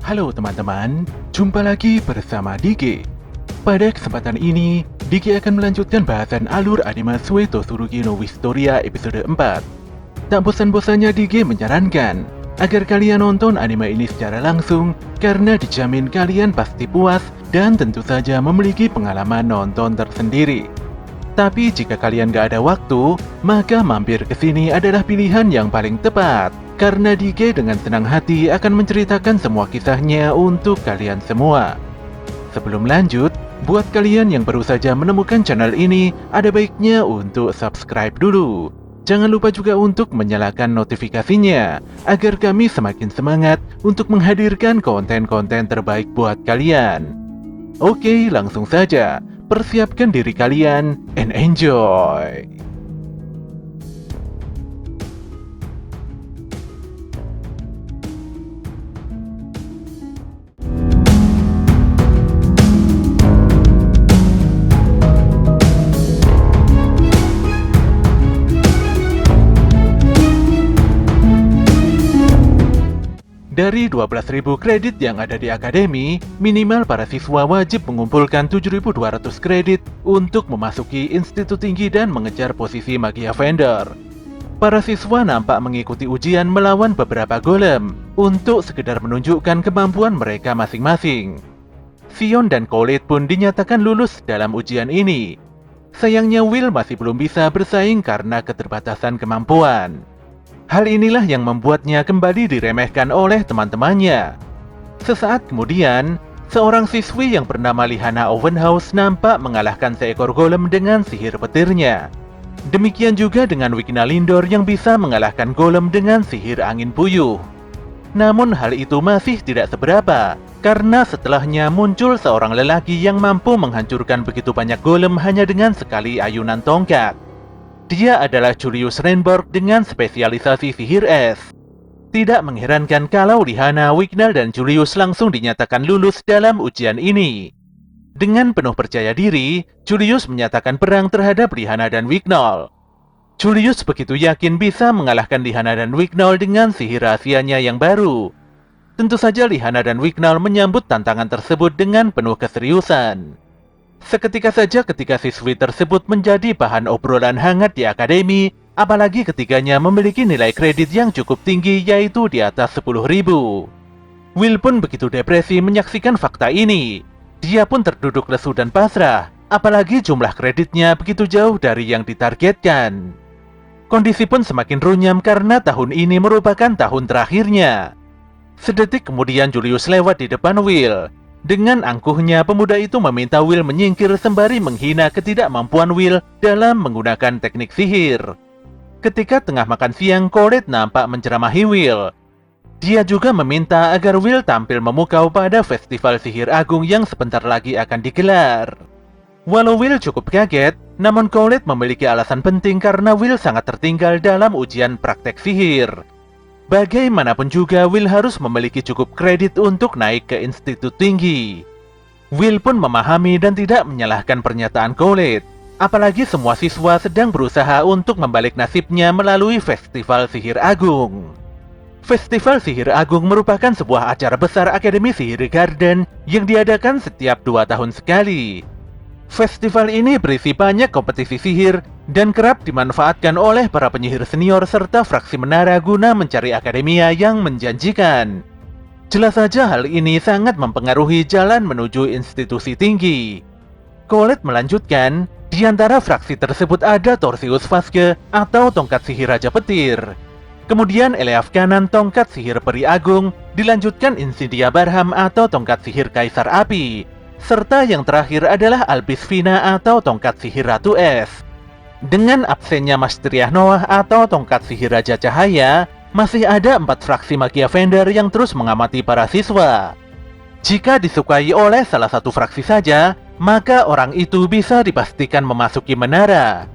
Halo teman-teman, jumpa lagi bersama Diki. Pada kesempatan ini, Diki akan melanjutkan bahasan alur anime Sueto Tsurugi no Wistoria episode 4. Tak bosan-bosannya Diki menyarankan agar kalian nonton anime ini secara langsung karena dijamin kalian pasti puas dan tentu saja memiliki pengalaman nonton tersendiri. Tapi jika kalian gak ada waktu, maka mampir ke sini adalah pilihan yang paling tepat. Karena Diki dengan senang hati akan menceritakan semua kisahnya untuk kalian semua. Sebelum lanjut, buat kalian yang baru saja menemukan channel ini, ada baiknya untuk subscribe dulu. Jangan lupa juga untuk menyalakan notifikasinya, agar kami semakin semangat untuk menghadirkan konten-konten terbaik buat kalian. Oke, langsung saja. Persiapkan diri kalian and enjoy! Dari 12.000 kredit yang ada di akademi, minimal para siswa wajib mengumpulkan 7.200 kredit untuk memasuki institut tinggi dan mengejar posisi Magia Vendor. Para siswa nampak mengikuti ujian melawan beberapa golem untuk sekedar menunjukkan kemampuan mereka masing-masing. Sion dan Colette pun dinyatakan lulus dalam ujian ini. Sayangnya Will masih belum bisa bersaing karena keterbatasan kemampuan. Hal inilah yang membuatnya kembali diremehkan oleh teman-temannya. Sesaat kemudian, seorang siswi yang bernama Lihana Ovenhouse nampak mengalahkan seekor golem dengan sihir petirnya. Demikian juga dengan Wigna Lindor yang bisa mengalahkan golem dengan sihir angin puyuh. Namun hal itu masih tidak seberapa, karena setelahnya muncul seorang lelaki yang mampu menghancurkan begitu banyak golem hanya dengan sekali ayunan tongkat. Dia adalah Julius Renborg dengan spesialisasi sihir es. Tidak mengherankan kalau Lihana, Wignall, dan Julius langsung dinyatakan lulus dalam ujian ini. Dengan penuh percaya diri, Julius menyatakan perang terhadap Lihana dan Wignall. Julius begitu yakin bisa mengalahkan Lihana dan Wignall dengan sihir rahasianya yang baru. Tentu saja Lihana dan Wignall menyambut tantangan tersebut dengan penuh keseriusan. Seketika saja ketika siswi tersebut menjadi bahan obrolan hangat di akademi, apalagi ketiganya memiliki nilai kredit yang cukup tinggi yaitu di atas 10.000. Will pun begitu depresi menyaksikan fakta ini. Dia pun terduduk lesu dan pasrah, apalagi jumlah kreditnya begitu jauh dari yang ditargetkan. Kondisi pun semakin runyam karena tahun ini merupakan tahun terakhirnya. Sedetik kemudian Julius lewat di depan Will. Dengan angkuhnya, pemuda itu meminta Will menyingkir sembari menghina ketidakmampuan Will dalam menggunakan teknik sihir. Ketika tengah makan siang, Colette nampak menceramahi Will. Dia juga meminta agar Will tampil memukau pada festival sihir agung yang sebentar lagi akan digelar. Walau Will cukup kaget, namun Colette memiliki alasan penting karena Will sangat tertinggal dalam ujian praktek sihir. Bagaimanapun juga, Will harus memiliki cukup kredit untuk naik ke institut tinggi. Will pun memahami dan tidak menyalahkan pernyataan Colette. Apalagi semua siswa sedang berusaha untuk membalik nasibnya melalui Festival Sihir Agung. Festival Sihir Agung merupakan sebuah acara besar Akademi Sihir Garden yang diadakan setiap 2 tahun sekali. Festival ini berisi banyak kompetisi sihir dan kerap dimanfaatkan oleh para penyihir senior serta fraksi menara guna mencari akademia yang menjanjikan. Jelas saja hal ini sangat mempengaruhi jalan menuju institusi tinggi. Colette melanjutkan, di antara fraksi tersebut ada Torsius Vaske atau tongkat sihir Raja Petir. Kemudian Eleaf Kanan tongkat sihir Peri Agung, dilanjutkan Insidia Barham atau tongkat sihir Kaisar Api. Serta yang terakhir adalah Albis Vina atau tongkat sihir Ratu Es. Dengan absennya Mastriah Noah atau tongkat sihir Raja Cahaya, masih ada 4 fraksi Magia Vendor yang terus mengamati para siswa. Jika disukai oleh salah satu fraksi saja, maka orang itu bisa dipastikan memasuki menara.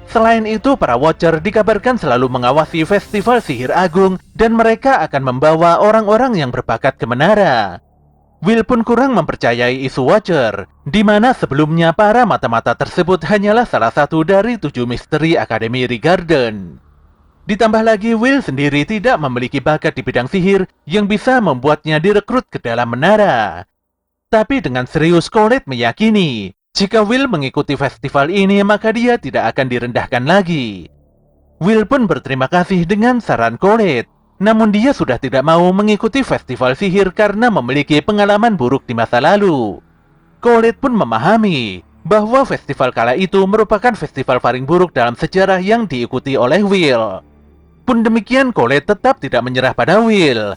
Selain itu, para Watcher dikabarkan selalu mengawasi Festival Sihir Agung dan mereka akan membawa orang-orang yang berbakat ke menara. Will pun kurang mempercayai isu Watcher, di mana sebelumnya para mata-mata tersebut hanyalah salah satu dari 7 misteri Akademi Rigarden. Ditambah lagi Will sendiri tidak memiliki bakat di bidang sihir yang bisa membuatnya direkrut ke dalam menara. Tapi dengan serius Colette meyakini, jika Will mengikuti festival ini maka dia tidak akan direndahkan lagi. Will pun berterima kasih dengan saran Colette, namun dia sudah tidak mau mengikuti festival sihir karena memiliki pengalaman buruk di masa lalu. Colette pun memahami bahwa festival kala itu merupakan festival paling buruk dalam sejarah yang diikuti oleh Will. Pun demikian Colette tetap tidak menyerah pada Will.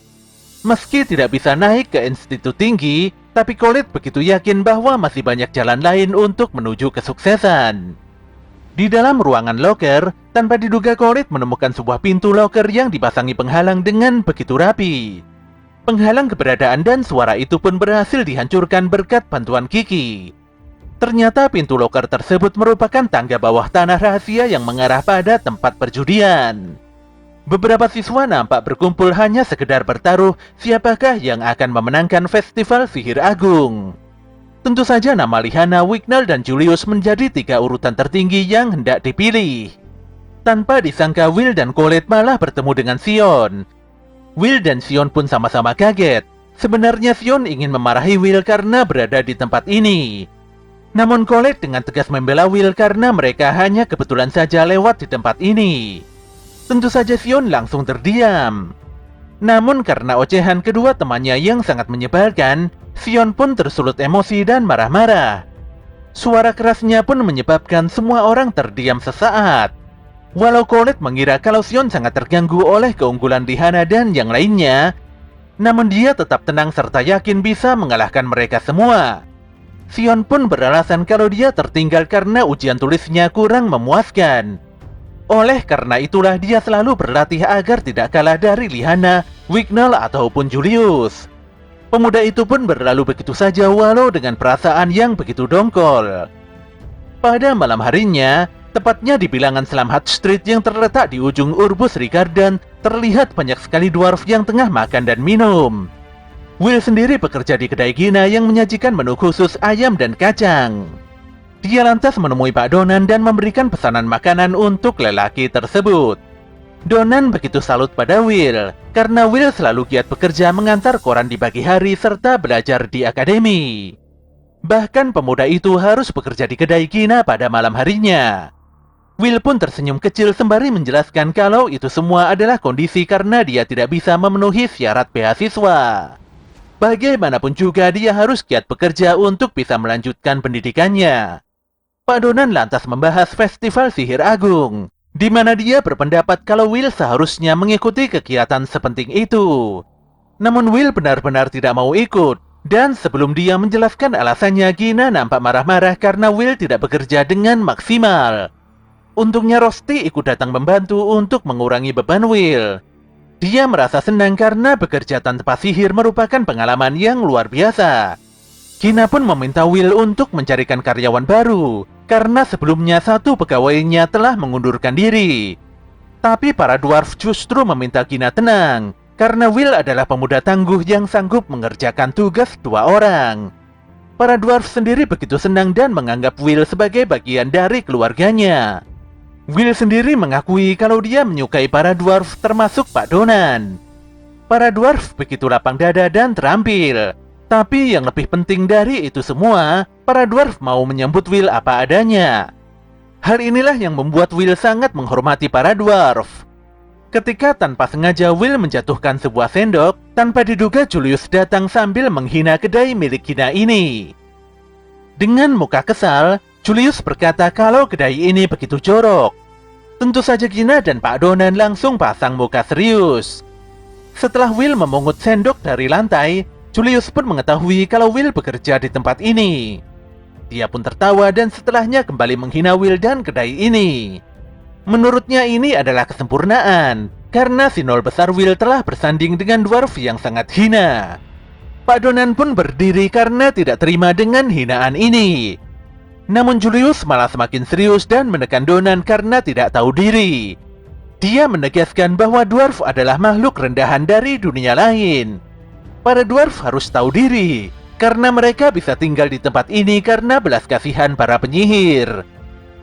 Meski tidak bisa naik ke institut tinggi, tapi Colette begitu yakin bahwa masih banyak jalan lain untuk menuju kesuksesan. Di dalam ruangan loker, tanpa diduga Colette menemukan sebuah pintu loker yang dipasangi penghalang dengan begitu rapi. Penghalang keberadaan dan suara itu pun berhasil dihancurkan berkat bantuan Kiki. Ternyata pintu loker tersebut merupakan tangga bawah tanah rahasia yang mengarah pada tempat perjudian. Beberapa siswa nampak berkumpul hanya sekedar bertaruh siapakah yang akan memenangkan festival sihir agung. Tentu saja nama Lihana, Wignall, dan Julius menjadi 3 urutan tertinggi yang hendak dipilih. Tanpa disangka Will dan Colette malah bertemu dengan Sion. Will dan Sion pun sama-sama kaget. Sebenarnya Sion ingin memarahi Will karena berada di tempat ini. Namun Colette dengan tegas membela Will karena mereka hanya kebetulan saja lewat di tempat ini. Tentu saja Sion langsung terdiam. Namun karena ocehan kedua temannya yang sangat menyebalkan, Sion pun tersulut emosi dan marah-marah. Suara kerasnya pun menyebabkan semua orang terdiam sesaat. Walau Colette mengira kalau Sion sangat terganggu oleh keunggulan Lihana dan yang lainnya, namun dia tetap tenang serta yakin bisa mengalahkan mereka semua. Sion pun beralasan kalau dia tertinggal karena ujian tulisnya kurang memuaskan. Oleh karena itulah dia selalu berlatih agar tidak kalah dari Lihana, Wignall, ataupun Julius. Pemuda itu pun berlalu begitu saja walau dengan perasaan yang begitu dongkol. Pada malam harinya, tepatnya di bilangan Slum Hut Street yang terletak di ujung Urbus Ricardan, terlihat banyak sekali dwarf yang tengah makan dan minum. Will sendiri bekerja di kedai Gina yang menyajikan menu khusus ayam dan kacang. Dia lantas menemui Pak Donan dan memberikan pesanan makanan untuk lelaki tersebut. Donan begitu salut pada Will, karena Will selalu giat bekerja mengantar koran di pagi hari serta belajar di akademi. Bahkan pemuda itu harus bekerja di kedai Gina pada malam harinya. Will pun tersenyum kecil sembari menjelaskan kalau itu semua adalah kondisi karena dia tidak bisa memenuhi syarat beasiswa. Bagaimanapun juga dia harus giat bekerja untuk bisa melanjutkan pendidikannya. Pak Donan lantas membahas festival sihir agung, di mana dia berpendapat kalau Will seharusnya mengikuti kegiatan sepenting itu. Namun Will benar-benar tidak mau ikut, dan sebelum dia menjelaskan alasannya, Gina nampak marah-marah karena Will tidak bekerja dengan maksimal. Untungnya Rosti ikut datang membantu untuk mengurangi beban Will. Dia merasa senang karena bekerja tanpa sihir merupakan pengalaman yang luar biasa. Gina pun meminta Will untuk mencarikan karyawan baru, karena sebelumnya satu pegawainya telah mengundurkan diri. Tapi para dwarf justru meminta Gina tenang, karena Will adalah pemuda tangguh yang sanggup mengerjakan tugas 2 orang. Para dwarf sendiri begitu senang dan menganggap Will sebagai bagian dari keluarganya. Will sendiri mengakui kalau dia menyukai para dwarf termasuk Pak Donan. Para dwarf begitu lapang dada dan terampil. Tapi yang lebih penting dari itu semua, para dwarf mau menyambut Will apa adanya. Hal inilah yang membuat Will sangat menghormati para dwarf. Ketika tanpa sengaja Will menjatuhkan sebuah sendok, tanpa diduga Julius datang sambil menghina kedai milik Gina ini. Dengan muka kesal, Julius berkata kalau kedai ini begitu jorok. Tentu saja Gina dan Pak Donan langsung pasang muka serius. Setelah Will memungut sendok dari lantai, Julius pun mengetahui kalau Will bekerja di tempat ini. Dia pun tertawa dan setelahnya kembali menghina Will dan kedai ini. Menurutnya ini adalah kesempurnaan, karena si nol besar Will telah bersanding dengan dwarf yang sangat hina. Pak Donan pun berdiri karena tidak terima dengan hinaan ini. Namun Julius malah semakin serius dan menekan Donan karena tidak tahu diri. Dia menegaskan bahwa dwarf adalah makhluk rendahan dari dunia lain. Para dwarf harus tahu diri, karena mereka bisa tinggal di tempat ini karena belas kasihan para penyihir.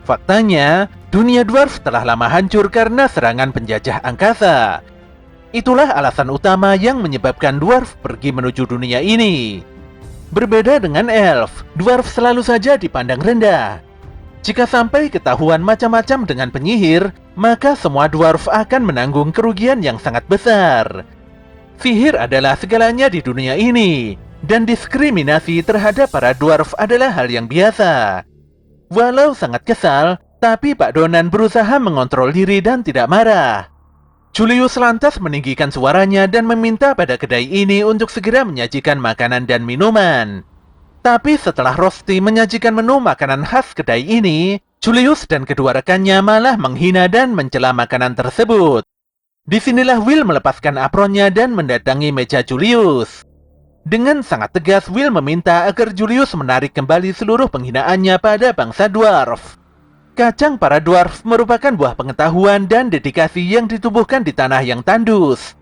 Faktanya, Dunia dwarf telah lama hancur karena serangan penjajah angkasa. Itulah alasan utama yang menyebabkan dwarf pergi menuju dunia ini. Berbeda dengan elf, dwarf selalu saja dipandang rendah. Jika sampai ketahuan macam-macam dengan penyihir, maka semua dwarf akan menanggung kerugian yang sangat besar. Sihir adalah segalanya di dunia ini, dan diskriminasi terhadap para dwarf adalah hal yang biasa. Walau sangat kesal, tapi Pak Donan berusaha mengontrol diri dan tidak marah. Julius lantas meninggikan suaranya dan meminta pada kedai ini untuk segera menyajikan makanan dan minuman. Tapi setelah Rosti menyajikan menu makanan khas kedai ini, Julius dan kedua rekannya malah menghina dan mencela makanan tersebut. Disinilah Will melepaskan apronnya dan mendatangi meja Julius. Dengan sangat tegas, Will meminta agar Julius menarik kembali seluruh penghinaannya pada bangsa dwarf. Kacang para dwarf merupakan buah pengetahuan dan dedikasi yang ditumbuhkan di tanah yang tandus.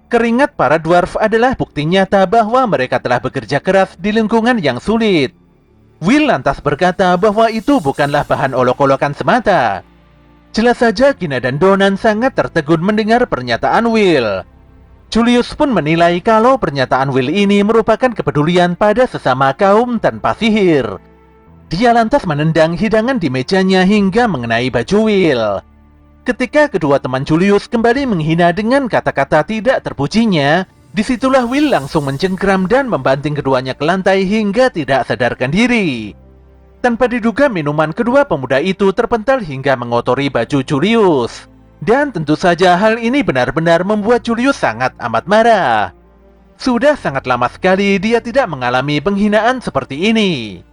Keringat para dwarf adalah bukti nyata bahwa mereka telah bekerja keras di lingkungan yang sulit. Will lantas berkata bahwa itu bukanlah bahan olok-olokan semata. Jelas saja Gina dan Donan sangat tertegun mendengar pernyataan Will. Julius pun menilai kalau pernyataan Will ini merupakan kepedulian pada sesama kaum tanpa sihir. Dia lantas menendang hidangan di mejanya hingga mengenai baju Will. Ketika kedua teman Julius kembali menghina dengan kata-kata tidak terpujinya, disitulah Will langsung mencengkram dan membanting keduanya ke lantai hingga tidak sadarkan diri. Tanpa diduga minuman kedua pemuda itu terpental hingga mengotori baju Julius. Dan tentu saja hal ini benar-benar membuat Julius sangat amat marah. Sudah sangat lama sekali dia tidak mengalami penghinaan seperti ini.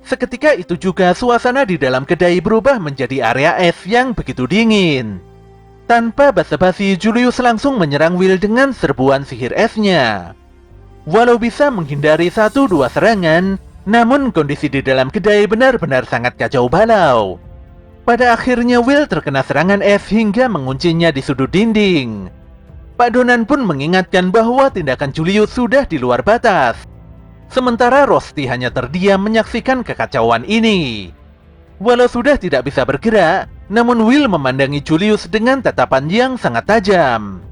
Seketika itu juga suasana di dalam kedai berubah menjadi area es yang begitu dingin. Tanpa basa-basi, Julius langsung menyerang Will dengan serbuan sihir esnya. Walau bisa menghindari 1-2 serangan, namun kondisi di dalam kedai benar-benar sangat kacau balau. Pada akhirnya Will terkena serangan es hingga menguncinya di sudut dinding. Pak Donan pun mengingatkan bahwa tindakan Julius sudah di luar batas. Sementara Rosti hanya terdiam menyaksikan kekacauan ini. Walau sudah tidak bisa bergerak, namun Will memandangi Julius dengan tatapan yang sangat tajam.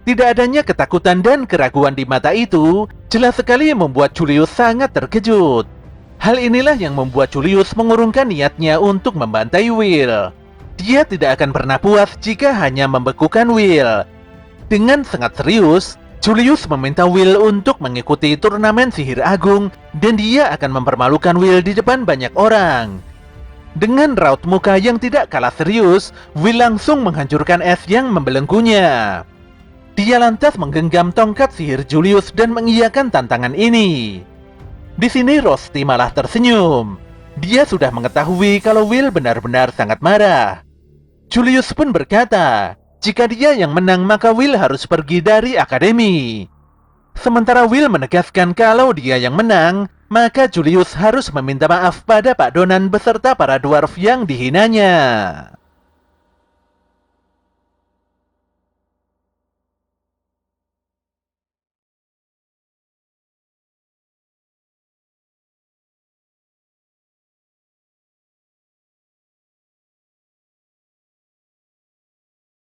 Tidak adanya ketakutan dan keraguan di mata itu, jelas sekali membuat Julius sangat terkejut. Hal inilah yang membuat Julius mengurungkan niatnya untuk membantai Will. Dia tidak akan pernah puas jika hanya membekukan Will. Dengan sangat serius, Julius meminta Will untuk mengikuti turnamen sihir agung dan dia akan mempermalukan Will di depan banyak orang. Dengan raut muka yang tidak kalah serius, Will langsung menghancurkan es yang membelenggunya. Dia lantas menggenggam tongkat sihir Julius dan mengiyakan tantangan ini. Di sini Rosti malah tersenyum. Dia sudah mengetahui kalau Will benar-benar sangat marah. Julius pun berkata, jika dia yang menang maka Will harus pergi dari akademi. Sementara Will menegaskan kalau dia yang menang, maka Julius harus meminta maaf pada Pak Donan beserta para dwarf yang dihinanya.